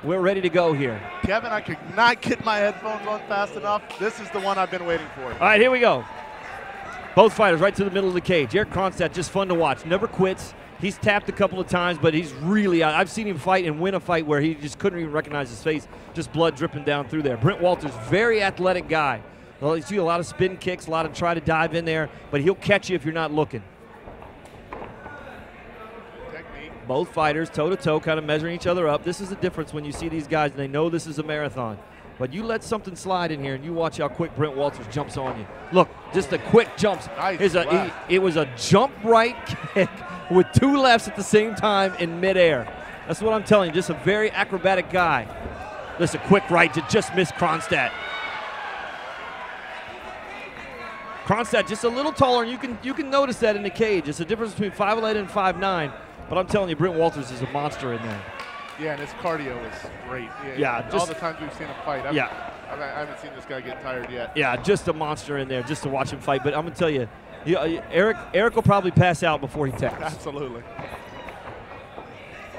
we're ready to go here. Kevin, I could not get my headphones on fast enough. This is the one I've been waiting for. All right, here we go. Both fighters right to the middle of the cage. Eric Kronstadt, just fun to watch. Never quits. He's tapped a couple of times, but he's really I've seen him fight and win a fight where he just couldn't even recognize his face, just blood dripping down through there. Brent Walters, very athletic guy. Well, you see a lot of spin kicks, a lot of try to dive in there, but he'll catch you if you're not looking. Technique. Both fighters toe-to-toe, kind of measuring each other up. This is the difference when you see these guys and they know this is a marathon. But you let something slide in here, and you watch how quick Brent Walters jumps on you. Look, just the quick jumps. Nice It was a jump right kick with 2 lefts at the same time in midair. That's what I'm telling you, just a very acrobatic guy. Just a quick right to just miss Kronstadt. Kronstadt just a little taller, and you can notice that in the cage. It's a difference between 5'11" and 5'9", but I'm telling you, Brent Walters is a monster in there. Yeah, and his cardio is great. Yeah, all the times we've seen him fight. I haven't seen this guy get tired yet. Yeah, just a monster in there, just to watch him fight. But I'm gonna tell you, Eric will probably pass out before he taps. Absolutely.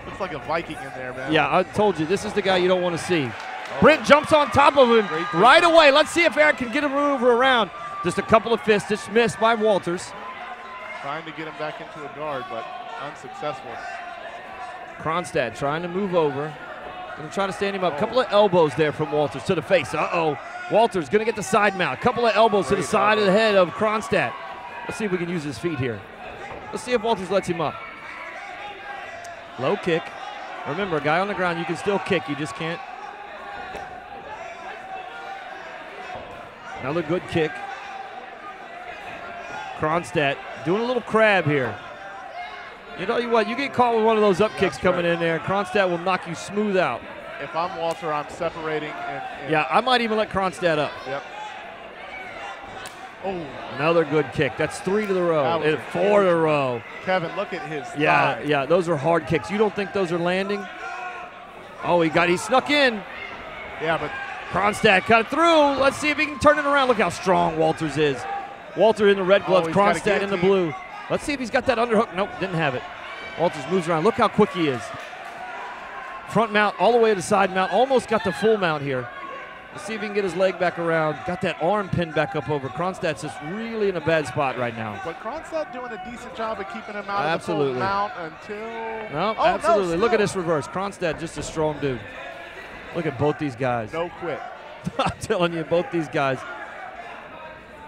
Looks like a Viking in there, man. Yeah, I told you, this is the guy you don't want to see. Oh. Brent jumps on top of him right away. Let's see if Eric can get him over around. Just a couple of fists, just missed by Walters. Trying to get him back into a guard, but unsuccessful. Kronstadt trying to move over. Gonna try to stand him up. A couple of elbows there from Walters to the face. Uh-oh. Walters gonna get the side mount. A couple of elbows to the side of the head of Kronstadt. Let's see if we can use his feet here. Let's see if Walters lets him up. Low kick. Remember, a guy on the ground, you can still kick. You just can't. Another good kick. Kronstadt doing a little crab here. You know what, you get caught with one of those up kicks coming in there, Kronstadt will knock you smooth out. If I'm Walter, I'm separating. Yeah, I might even let Kronstadt up. Yep. Oh. Another good kick. That's 3 to the row. And 4 to the row. Kevin, look at his thigh. thigh. Yeah, those are hard kicks. You don't think those are landing? Oh, he snuck in. Yeah, but Kronstadt got it through. Let's see if he can turn it around. Look how strong Walters is. Walter in the red gloves, Kronstadt in the blue. Let's see if he's got that underhook. Nope, didn't have it. Walters moves around. Look how quick he is. Front mount all the way to the side mount. Almost got the full mount here. Let's see if he can get his leg back around. Got that arm pinned back up over. Kronstadt's just really in a bad spot right now. But Kronstadt doing a decent job of keeping him out of the full mount until... No, absolutely. Look at this reverse. Kronstadt, just a strong dude. Look at both these guys. No quit. I'm telling you, both these guys.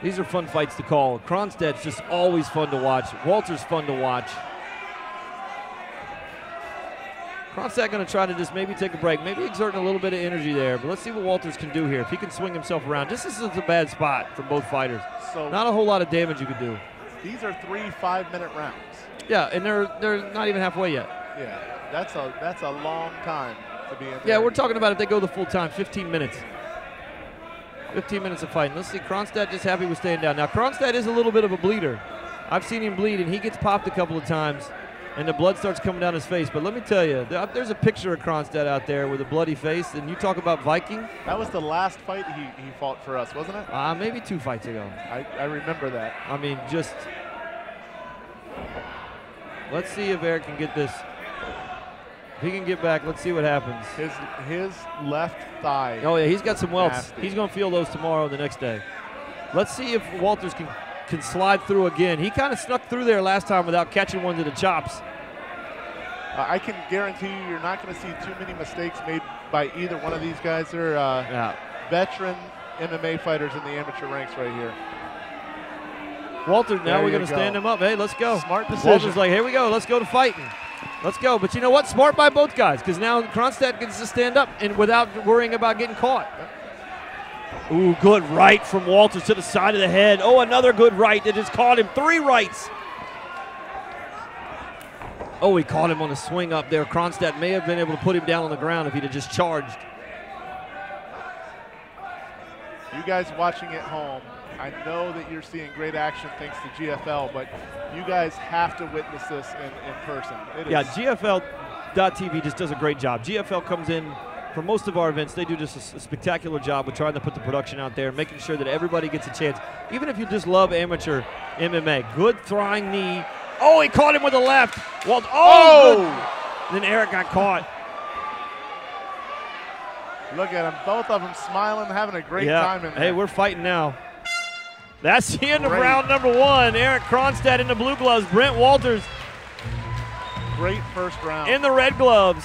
These are fun fights to call. Kronstadt's just always fun to watch. Walter's fun to watch. Kronstadt going to try to just maybe take a break, maybe exerting a little bit of energy there, but let's see what Walters can do here. If he can swing himself around. This is a bad spot for both fighters. So not a whole lot of damage you could do. These are 3 5-minute rounds. Yeah, and they're not even halfway yet. Yeah, that's a long time to be in there. Yeah, we're talking about if they go the full time, 15 minutes. 15 minutes of fighting. Let's see, Kronstadt just happy with staying down. Now, Kronstadt is a little bit of a bleeder. I've seen him bleed, and he gets popped a couple of times, and the blood starts coming down his face. But let me tell you, there's a picture of Kronstadt out there with a bloody face, and you talk about Viking. That was the last fight he fought for us, wasn't it? Maybe 2 fights ago. I remember that. I mean, just let's see if Eric can get this. If he can get back, let's see what happens. His left thigh. Oh, yeah, he's got some welts. Nasty. He's going to feel those tomorrow or the next day. Let's see if Walters can slide through again. He kind of snuck through there last time without catching one to the chops. I can guarantee you're not going to see too many mistakes made by either one of these guys. They're veteran MMA fighters in the amateur ranks right here. Walter, now we're going to stand him up. Hey, let's go. Smart decision. Walter's like, here we go. Let's go to fighting. Let's go. But you know what? Smart by both guys, because now Kronstadt gets to stand up and without worrying about getting caught. Ooh, good right from Walters to the side of the head. Oh, another good right that just caught him. 3 rights. Oh, he caught him on a swing up there. Kronstadt may have been able to put him down on the ground if he'd have just charged. You guys watching at home, I know that you're seeing great action thanks to GFL, but you guys have to witness this in person. Yeah, GFL.TV just does a great job. GFL comes in for most of our events. They do just a spectacular job with trying to put the production out there, making sure that everybody gets a chance, even if you just love amateur MMA. Good throwing knee. Oh, he caught him with the left. Well, oh! Good. Then Eric got caught. Look at them, both of them smiling, having a great time in there. Hey, we're fighting now. That's the end of round number 1. Eric Kronstadt in the blue gloves. Brent Walters. Great first round. In the red gloves.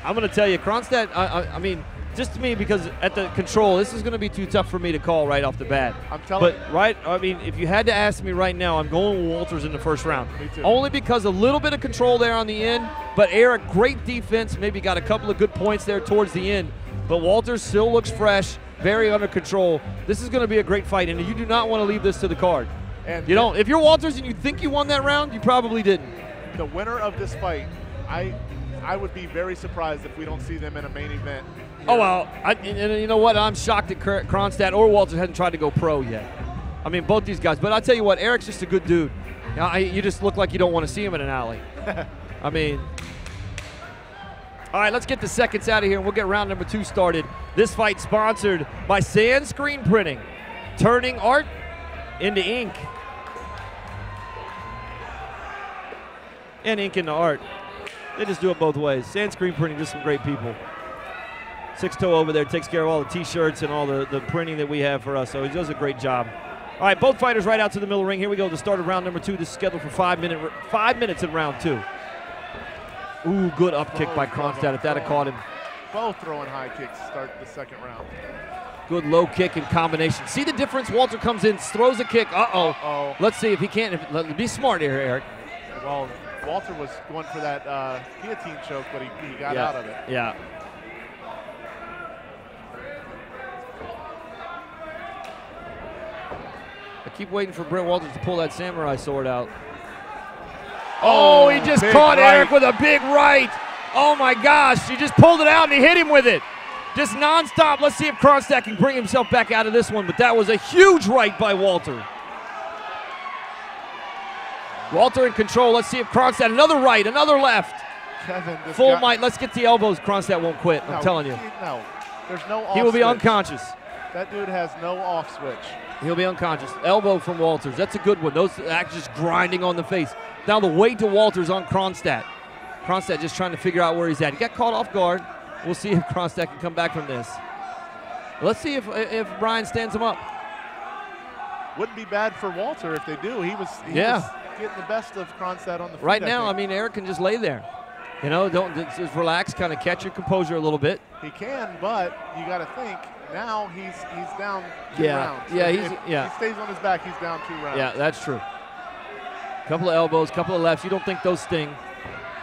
I'm going to tell you, Kronstadt, I mean, just to me, because at the control, this is going to be too tough for me to call right off the bat. I'm telling you. But, I mean, if you had to ask me right now, I'm going with Walters in the first round. Me too. Only because a little bit of control there on the end, but Eric, great defense, maybe got a couple of good points there towards the end. But Walters still looks fresh, very under control. This is going to be a great fight, and you do not want to leave this to the card. And you don't. If you're Walters and you think you won that round, you probably didn't. The winner of this fight, I would be very surprised if we don't see them in a main event. Oh, well, and you know what? I'm shocked that Kronstadt or Walters hasn't tried to go pro yet. I mean, both these guys. But I'll tell you what, Eric's just a good dude. You just look like you don't want to see him in an alley. I mean, all right, let's get the seconds out of here, and we'll get round number 2 started. This fight sponsored by Sand Screen Printing, turning art into ink. And ink into art. They just do it both ways. Sand Screen Printing, just some great people. Six Toe over there takes care of all the T-shirts and all the printing that we have for us, so he does a great job. All right, both fighters right out to the middle of the ring. Here we go, the start of round number 2. This is scheduled for 5 minutes in round 2. Ooh, good up kick by Kronstadt. If that had caught him. Both throwing high kicks to start the second round. Good low kick in combination. See the difference? Walter comes in, throws a kick. Uh-oh. Let's see if he can't. Be smart here, Eric. Well, Walter was going for that guillotine choke, but he got out of it. Yeah. I keep waiting for Brent Walters to pull that samurai sword out. Oh, he just caught Eric with a big right. Oh, my gosh. He just pulled it out and he hit him with it. Just nonstop. Let's see if Kronstadt can bring himself back out of this one, but that was a huge right by Walter. Walter in control. Let's see if Kronstadt, another right, another left. Kevin, full might. Let's get the elbows. Kronstadt won't quit. I'm telling you. No, there's no off He will be switch. Unconscious. That dude has no off switch. He'll be unconscious. Elbow from Walters. That's a good one. Those act just grinding on the face. Now the weight to Walters on Kronstadt. Kronstadt just trying to figure out where he's at. He got caught off guard. We'll see if Kronstadt can come back from this. Let's see if Brian stands him up. Wouldn't be bad for Walter if they do. He was getting the best of Kronstadt on the feet. Right now, I mean, Eric can just lay there. You know, don't just relax, kind of catch your composure a little bit. He can, but you got to think. Now he's down 2 rounds. Yeah, if he stays on his back, he's down 2 rounds. Yeah, that's true. Couple of elbows, couple of lefts. You don't think those sting.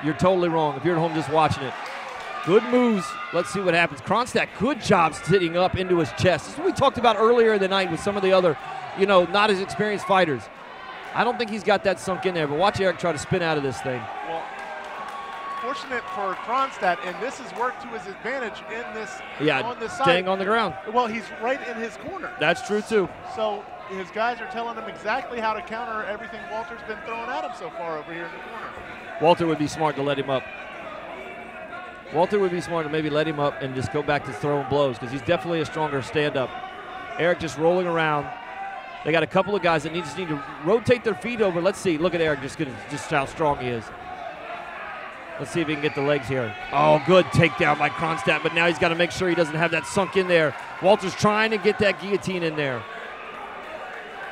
You're totally wrong if you're at home just watching it. Good moves. Let's see what happens. Kronstadt, good job sitting up into his chest. This is what we talked about earlier in the night with some of the other, not as experienced fighters. I don't think he's got that sunk in there, but watch Eric try to spin out of this thing. Well, fortunate for Kronstadt, and this has worked to his advantage in this on this side. Staying on the ground. Well, he's right in his corner. That's true, too. So his guys are telling him exactly how to counter everything Walter's been throwing at him so far over here in the corner. Walter would be smart to let him up. Walter would be smart to maybe let him up and just go back to throwing blows because he's definitely a stronger stand-up. Eric just rolling around. They got a couple of guys that just need to rotate their feet over. Let's see. Look at Eric just how strong he is. Let's see if he can get the legs here. Oh, good takedown by Kronstadt, but now he's got to make sure he doesn't have that sunk in there. Walter's trying to get that guillotine in there.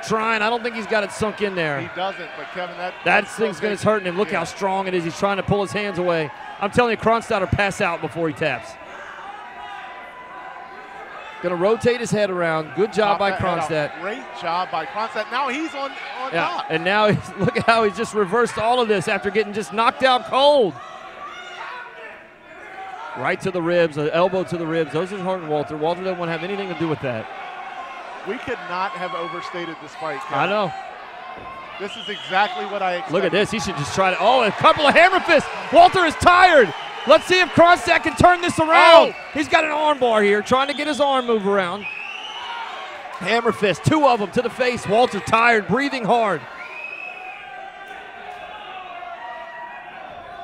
Trying. I don't think he's got it sunk in there. He doesn't, but Kevin, that thing's going to hurt him. Look how strong it is. He's trying to pull his hands away. I'm telling you, Kronstadt will pass out before he taps. Going to rotate his head around. Good job by Kronstadt. Great job by Kronstadt. Now he's on top. And now look at how he's just reversed all of this after getting just knocked out cold. Right to the ribs, an elbow to the ribs. Those are hurting Walter. Walter doesn't want to have anything to do with that. We could not have overstated this fight, Kevin. I know. This is exactly what I expected. Look at this. He should just try to. Oh, a couple of hammer fists. Walter is tired. Let's see if Kronstadt can turn this around. He's got an arm bar here, trying to get his arm move around. Hammer fist, 2 of them to the face. Walter tired, breathing hard.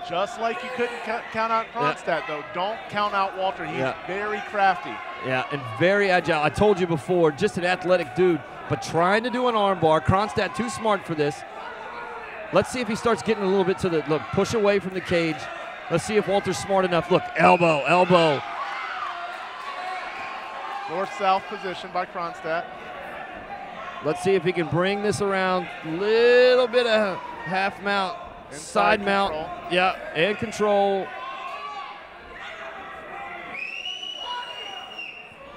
Just like you couldn't count out Kronstadt, though. Don't count out Walter. He's very crafty. Yeah, and very agile. I told you before, just an athletic dude, but trying to do an arm bar. Kronstadt too smart for this. Let's see if he starts getting a little bit to the, look, push away from the cage. Let's see if Walter's smart enough. Look, elbow, elbow. North-south position by Kronstadt. Let's see if he can bring this around. Little bit of half mount, side mount. Yeah, and control.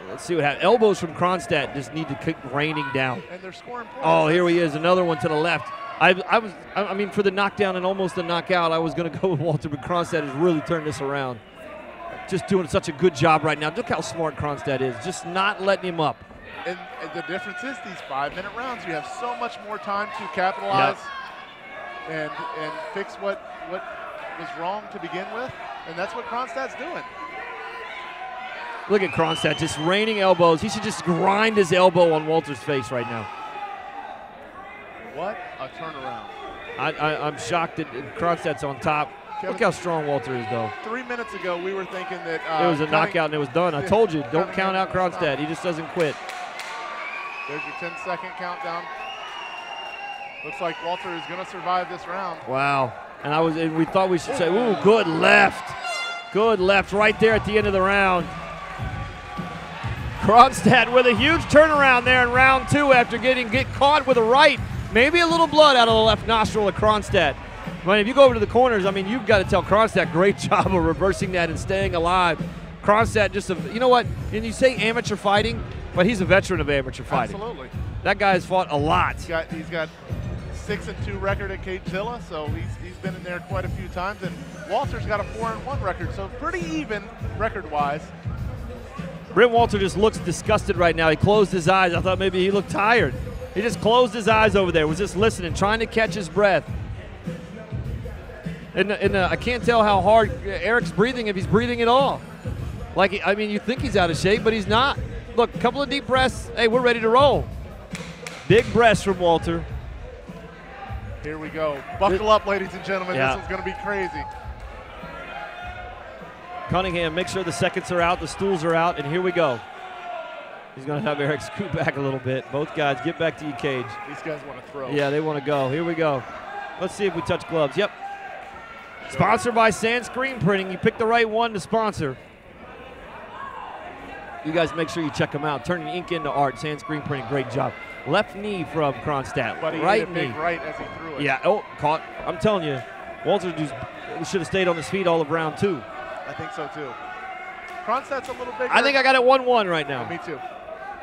Let's see what happens. Elbows from Kronstadt just need to keep raining down. And they're scoring points. Oh, here he is, another one to the left. I mean, for the knockdown and almost the knockout, I was going to go with Walter, but Kronstadt has really turned this around. Just doing such a good job right now. Look how smart Kronstadt is, just not letting him up. And the difference is these 5-minute rounds, you have so much more time to capitalize and fix what was wrong to begin with, and that's what Kronstadt's doing. Look at Kronstadt just raining elbows. He should just grind his elbow on Walter's face right now. What a turnaround. I'm shocked that Kronstadt's on top. Kevin, look how strong Walter is, though. 3 minutes ago, we were thinking that it was a knockout and it was done. I told you, don't count out Kronstadt. He just doesn't quit. There's your 10-second countdown. Looks like Walter is going to survive this round. Wow. And we thought we should say, ooh, good left. Good left right there at the end of the round. Kronstadt with a huge turnaround there in round 2 after getting caught with a right. Maybe a little blood out of the left nostril of Kronstadt. But if you go over to the corners, I mean, you've got to tell Kronstadt, great job of reversing that and staying alive. Kronstadt just, you know what, and you say amateur fighting, but he's a veteran of amateur fighting. Absolutely. That guy has fought a lot. He's got 6-2 record at Cagezilla, so he's been in there quite a few times. And Walter's got a 4-1 record, so pretty even record-wise. Brent Walter just looks disgusted right now. He closed his eyes. I thought maybe he looked tired. He just closed his eyes over there, was just listening, trying to catch his breath. And I can't tell how hard Eric's breathing, if he's breathing at all. I mean, you think he's out of shape, but he's not. Look, a couple of deep breaths. Hey, we're ready to roll. Big breaths from Walter. Here we go. Buckle up, ladies and gentlemen. Yeah. This is going to be crazy. Cunningham, make sure the seconds are out, the stools are out, and here we go. He's going to have Eric scoot back a little bit. Both guys, get back to your cage. These guys want to throw. Yeah, they want to go. Here we go. Let's see if we touch gloves. Yep. Sponsored by Sand Screen Printing. You picked the right one to sponsor. You guys make sure you check them out. Turning ink into art. Sand Screen Printing, great job. Left knee from Kronstadt. But he right hit a big knee. right as he threw it. Yeah, oh, caught. I'm telling you, Walter should have stayed on his feet all of round 2. I think so, too. Kronstadt's a little bigger. I think I got it 1-1 right now. Yeah, me too.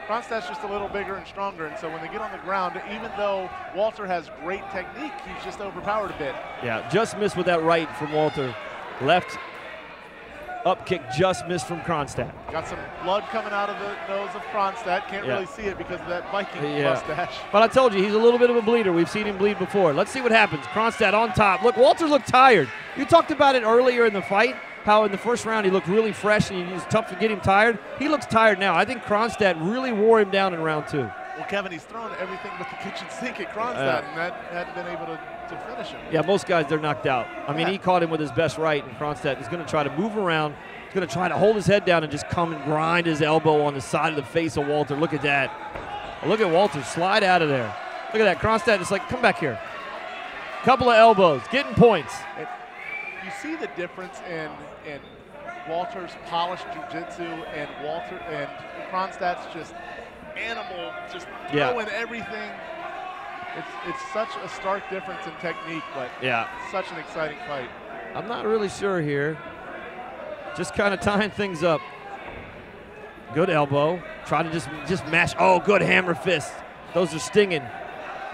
Kronstadt's just a little bigger and stronger, and so when they get on the ground, even though Walter has great technique, he's just overpowered a bit. Yeah, just missed with that right from Walter. Left up kick just missed from Kronstadt. Got some blood coming out of the nose of Kronstadt. Can't really see it because of that Viking mustache. But I told you, he's a little bit of a bleeder. We've seen him bleed before. Let's see what happens. Kronstadt on top. Look, Walter looked tired. You talked about it earlier in the fight, how in the first round he looked really fresh and it was tough to get him tired. He looks tired now. I think Kronstadt really wore him down in round 2. Well, Kevin, he's thrown everything but the kitchen sink at Kronstadt, and that hadn't been able to finish him. Yeah, most guys, they're knocked out. I mean, he caught him with his best right, and Kronstadt is going to try to move around. He's going to try to hold his head down and just come and grind his elbow on the side of the face of Walter. Look at that. Look at Walter slide out of there. Look at that. Kronstadt is like, come back here. Couple of elbows, getting points. You see the difference in Walter's polished jiu-jitsu and Kronstadt's just animal, just throwing everything. It's such a stark difference in technique, but such an exciting fight. I'm not really sure here. Just kind of tying things up. Good elbow. Try to just mash. Oh, good hammer fist. Those are stinging.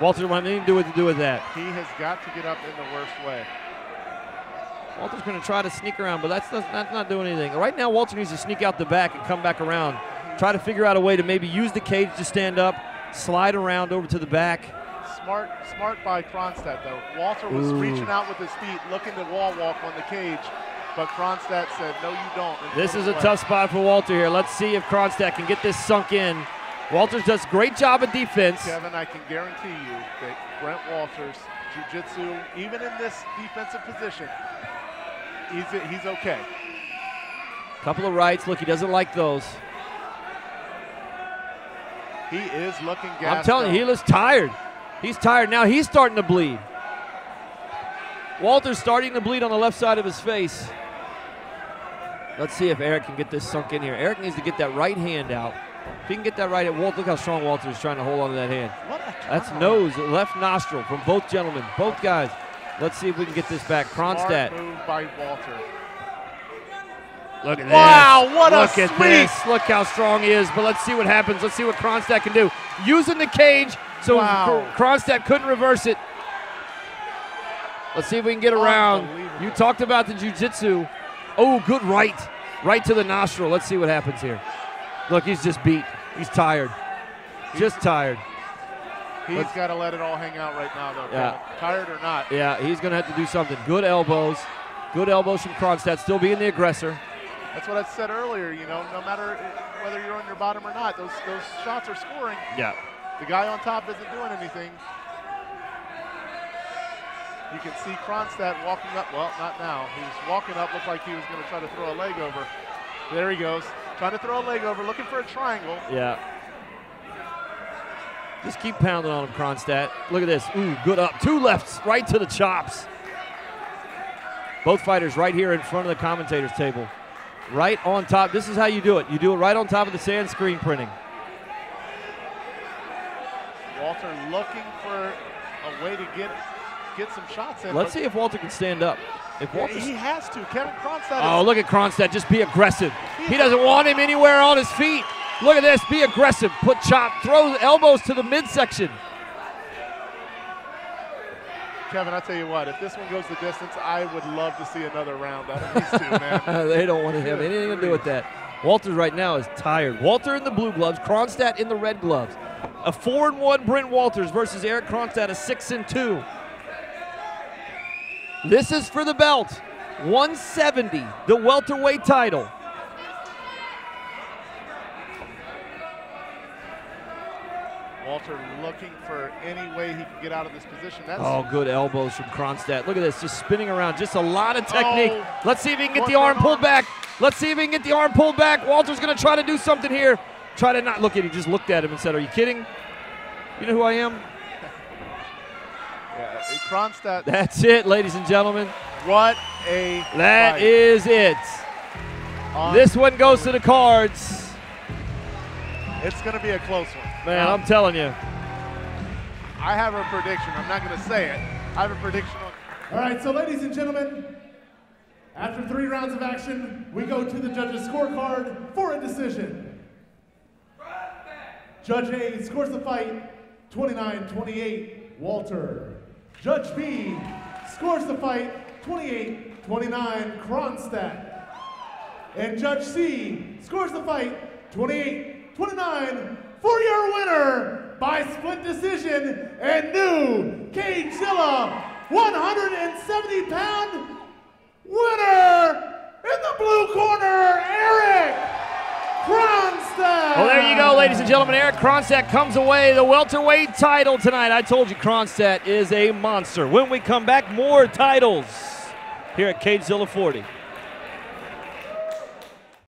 Walter wanted anything to do with that. He has got to get up in the worst way. Walter's going to try to sneak around, but that's not doing anything. Right now, Walter needs to sneak out the back and come back around. Try to figure out a way to maybe use the cage to stand up, slide around over to the back. Smart by Kronstadt, though. Walter was reaching out with his feet, looking to wall walk on the cage, but Kronstadt said, no, you don't. This is a tough spot for Walter here. Let's see if Kronstadt can get this sunk in. Walter does a great job of defense. Kevin, I can guarantee you that Brent Walter's jiu-jitsu, even in this defensive position, he's okay. Couple of rights. Look, he doesn't like those. He is looking gassed. I'm telling you, he looks tired. He's tired now. He's starting to bleed. Walter's starting to bleed on the left side of his face. Let's see if Eric can get this sunk in here. Eric needs to get that right hand out. If he can get that right at Walter, look how strong Walter is trying to hold on to that hand. That's nose, left nostril from both gentlemen, both guys. Let's see if we can get this back. Kronstadt. Smart move by Walter. Look at this. Wow, what a sweep. Look at this. Look how strong he is. But let's see what happens. Let's see what Kronstadt can do. Using the cage, so Kronstadt couldn't reverse it. Let's see if we can get around. You talked about the jiu-jitsu. Oh, good right. Right to the nostril. Let's see what happens here. Look, he's just beat. He's tired. Just tired. He's got to let it all hang out right now, though. Yeah. Tired or not. Yeah, he's going to have to do something. Good elbows. Good elbows from Kronstadt, still being the aggressor. That's what I said earlier, you know, no matter whether you're on your bottom or not, those shots are scoring. Yeah. The guy on top isn't doing anything. You can see Kronstadt walking up. Well, not now. He's walking up, looked like he was going to try to throw a leg over. There he goes. Trying to throw a leg over, looking for a triangle. Yeah. Just keep pounding on him, Kronstadt. Look at this. Ooh, good up. Two lefts right to the chops. Both fighters right here in front of the commentator's table. Right on top. This is how you do it. You do it right on top of the sand screen printing. Walter looking for a way to get some shots in. Let's see if Walter can stand up. If Walter, he has to. Kevin Kronstadt. Oh, look at Kronstadt. Just be aggressive. He doesn't want him anywhere on his feet. Look at this. Be aggressive. Put chop. Throw elbows to the midsection. Kevin, I tell you what, if this one goes the distance, I would love to see another round out of these two, man. They don't want to have anything to do with that. Walter right now is tired. Walter in the blue gloves, Kronstadt in the red gloves. A 4-1 Brent Walters versus Eric Kronstadt, a 6-2. This is for the belt. 170, the welterweight title. Walter looking for any way he can get out of this position. Oh, good elbows from Kronstadt. Look at this, just spinning around. Just a lot of technique. Oh, let's see if he can get the arm pulled back. Let's see if he can get the arm pulled back. Walter's going to try to do something here. Try to not look at him. Just looked at him and said, are you kidding? You know who I am? Yeah, Kronstadt. That's it, ladies and gentlemen. What a That fight. is it. This one goes to the cards. It's going to be a close one. Man, I'm telling you. I have a prediction. I'm not going to say it. I have a prediction. All right, so ladies and gentlemen, after 3 rounds of action, we go to the judges' scorecard for a decision. Judge A scores the fight 29-28, Walter. Judge B scores the fight 28-29, Kronstadt. And Judge C scores the fight 28-29 for your winner by split decision and new Cagezilla 170-pound winner in the blue corner, Eric Kronstadt. Well, there you go, ladies and gentlemen. Eric Kronstadt comes away the welterweight title tonight. I told you Kronstadt is a monster. When we come back, more titles here at Cagezilla 40.